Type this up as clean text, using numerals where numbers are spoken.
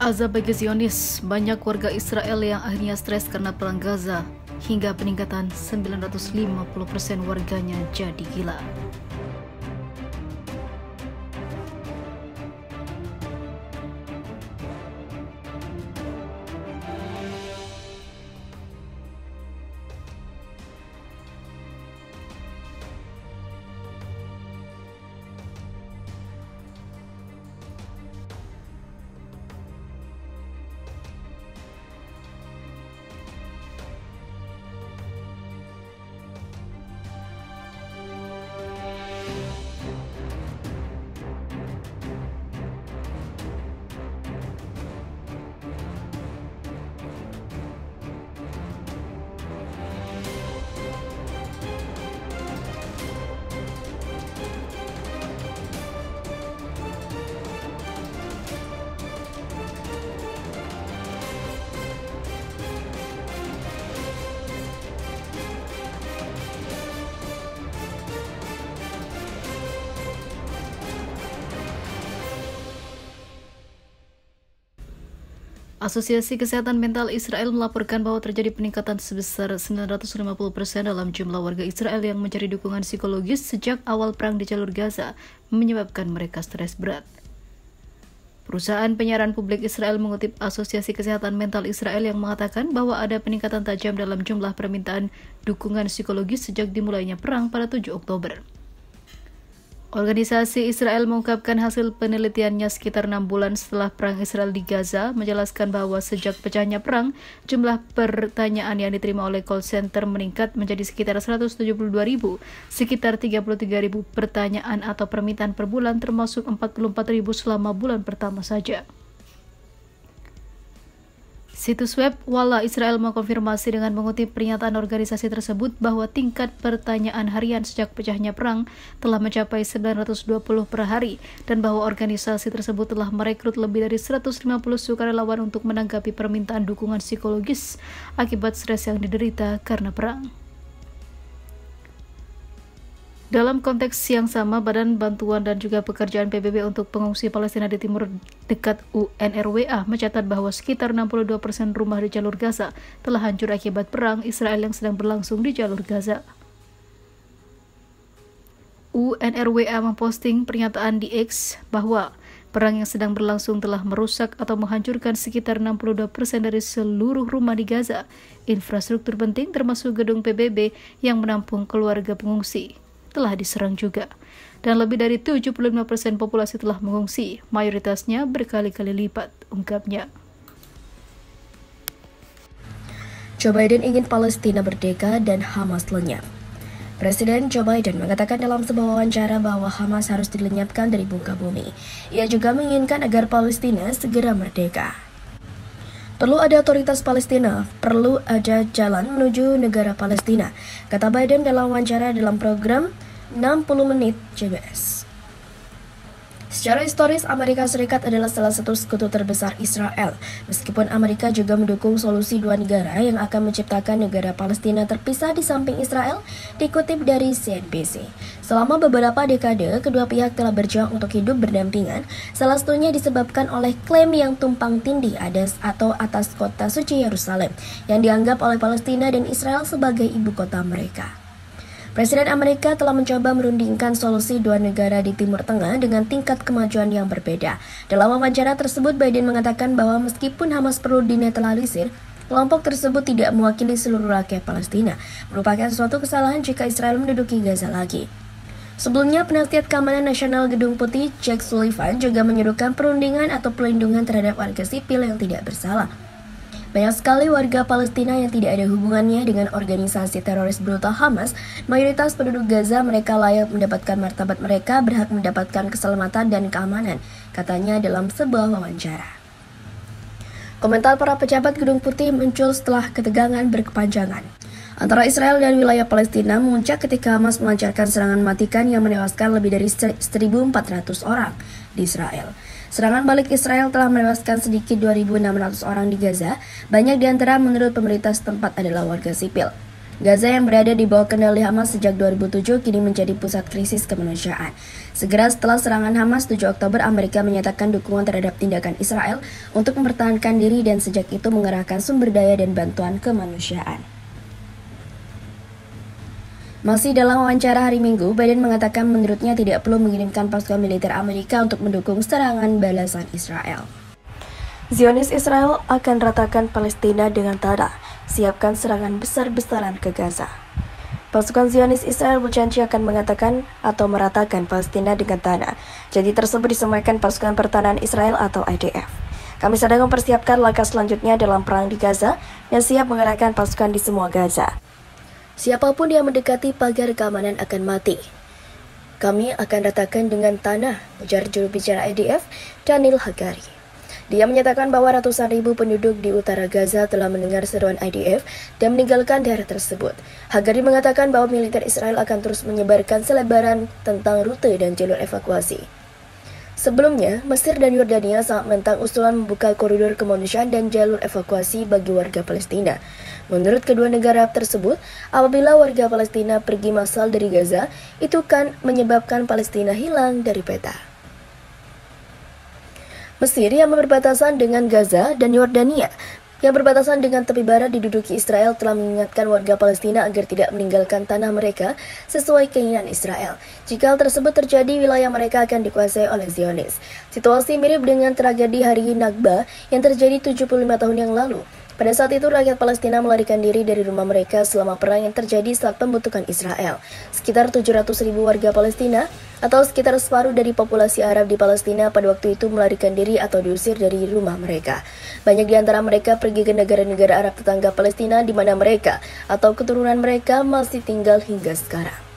Azab bagi Zionis, banyak warga Israel yang akhirnya stres karena perang Gaza, hingga peningkatan 950% warganya jadi gila. Asosiasi Kesehatan Mental Israel melaporkan bahwa terjadi peningkatan sebesar 950% dalam jumlah warga Israel yang mencari dukungan psikologis sejak awal perang di jalur Gaza, menyebabkan mereka stres berat. Perusahaan penyiaran publik Israel mengutip Asosiasi Kesehatan Mental Israel yang mengatakan bahwa ada peningkatan tajam dalam jumlah permintaan dukungan psikologis sejak dimulainya perang pada 7 Oktober. Organisasi Israel mengungkapkan hasil penelitiannya sekitar 6 bulan setelah perang Israel di Gaza, menjelaskan bahwa sejak pecahnya perang, jumlah pertanyaan yang diterima oleh call center meningkat menjadi sekitar 172.000, sekitar 33.000 pertanyaan atau permintaan per bulan, termasuk 44.000 selama bulan pertama saja. Situs web Walla Israel mengkonfirmasi dengan mengutip pernyataan organisasi tersebut bahwa tingkat pertanyaan harian sejak pecahnya perang telah mencapai 920 per hari dan bahwa organisasi tersebut telah merekrut lebih dari 150 sukarelawan untuk menanggapi permintaan dukungan psikologis akibat stres yang diderita karena perang. Dalam konteks yang sama, Badan Bantuan dan juga Pekerjaan PBB untuk pengungsi Palestina di timur dekat UNRWA mencatat bahwa sekitar 62% rumah di jalur Gaza telah hancur akibat perang Israel yang sedang berlangsung di jalur Gaza. UNRWA memposting pernyataan di X bahwa perang yang sedang berlangsung telah merusak atau menghancurkan sekitar 62% dari seluruh rumah di Gaza, infrastruktur penting termasuk gedung PBB yang menampung keluarga pengungsi telah diserang juga, dan lebih dari 75% populasi telah mengungsi, mayoritasnya berkali-kali lipat, ungkapnya. Joe Biden ingin Palestina merdeka dan Hamas lenyap. Presiden Joe Biden mengatakan dalam sebuah wawancara bahwa Hamas harus dilenyapkan dari muka bumi. Ia juga menginginkan agar Palestina segera merdeka. Perlu ada otoritas Palestina, perlu ada jalan menuju negara Palestina, kata Biden dalam wawancara dalam program 60 Menit CBS. Secara historis, Amerika Serikat adalah salah satu sekutu terbesar Israel, meskipun Amerika juga mendukung solusi dua negara yang akan menciptakan negara Palestina terpisah di samping Israel, dikutip dari CNBC. Selama beberapa dekade, kedua pihak telah berjuang untuk hidup berdampingan, salah satunya disebabkan oleh klaim yang tumpang tindih atas kota suci Yerusalem, yang dianggap oleh Palestina dan Israel sebagai ibu kota mereka. Presiden Amerika telah mencoba merundingkan solusi dua negara di Timur Tengah dengan tingkat kemajuan yang berbeda. Dalam wawancara tersebut, Biden mengatakan bahwa meskipun Hamas perlu dinetralisir, kelompok tersebut tidak mewakili seluruh rakyat Palestina, merupakan suatu kesalahan jika Israel menduduki Gaza lagi. Sebelumnya, penasihat Keamanan Nasional Gedung Putih, Jake Sullivan, juga menyerukan perundingan atau pelindungan terhadap warga sipil yang tidak bersalah. Banyak sekali warga Palestina yang tidak ada hubungannya dengan organisasi teroris brutal Hamas. Mayoritas penduduk Gaza, mereka layak mendapatkan martabat mereka, berhak mendapatkan keselamatan dan keamanan, katanya dalam sebuah wawancara. Komentar para pejabat Gedung Putih muncul setelah ketegangan berkepanjangan antara Israel dan wilayah Palestina memuncak ketika Hamas melancarkan serangan mematikan yang menewaskan lebih dari 1.400 orang di Israel. Serangan balik Israel telah menewaskan sedikit 2.600 orang di Gaza, banyak di antara menurut pemerintah setempat adalah warga sipil. Gaza yang berada di bawah kendali Hamas sejak 2007 kini menjadi pusat krisis kemanusiaan. Segera setelah serangan Hamas 7 Oktober, Amerika menyatakan dukungan terhadap tindakan Israel untuk mempertahankan diri dan sejak itu mengerahkan sumber daya dan bantuan kemanusiaan. Masih dalam wawancara hari Minggu, Biden mengatakan menurutnya tidak perlu mengirimkan pasukan militer Amerika untuk mendukung serangan balasan Israel. Zionis Israel akan ratakan Palestina dengan tanah, siapkan serangan besar-besaran ke Gaza. Pasukan Zionis Israel berjanji akan mengatakan atau meratakan Palestina dengan tanah. Janji tersebut disampaikan pasukan pertahanan Israel atau IDF. Kami sedang mempersiapkan langkah selanjutnya dalam perang di Gaza dan siap mengerahkan pasukan di semua Gaza. Siapapun yang mendekati pagar keamanan akan mati. Kami akan ratakan dengan tanah, ujar juru bicara IDF, Daniel Hagari. Dia menyatakan bahwa ratusan ribu penduduk di utara Gaza telah mendengar seruan IDF dan meninggalkan daerah tersebut. Hagari mengatakan bahwa militer Israel akan terus menyebarkan selebaran tentang rute dan jalur evakuasi. Sebelumnya, Mesir dan Yordania sangat menentang usulan membuka koridor kemanusiaan dan jalur evakuasi bagi warga Palestina. Menurut kedua negara tersebut, apabila warga Palestina pergi massal dari Gaza, itu kan menyebabkan Palestina hilang dari peta. Mesir yang berbatasan dengan Gaza dan Yordania yang berbatasan dengan tepi barat diduduki Israel telah mengingatkan warga Palestina agar tidak meninggalkan tanah mereka sesuai keinginan Israel. Jika hal tersebut terjadi, wilayah mereka akan dikuasai oleh Zionis. Situasi mirip dengan tragedi Hari Nakba yang terjadi 75 tahun yang lalu. Pada saat itu, rakyat Palestina melarikan diri dari rumah mereka selama perang yang terjadi saat pembentukan Israel. Sekitar 700.000 warga Palestina, atau sekitar separuh dari populasi Arab di Palestina pada waktu itu melarikan diri atau diusir dari rumah mereka. Banyak di antara mereka pergi ke negara-negara Arab tetangga Palestina di mana mereka atau keturunan mereka masih tinggal hingga sekarang.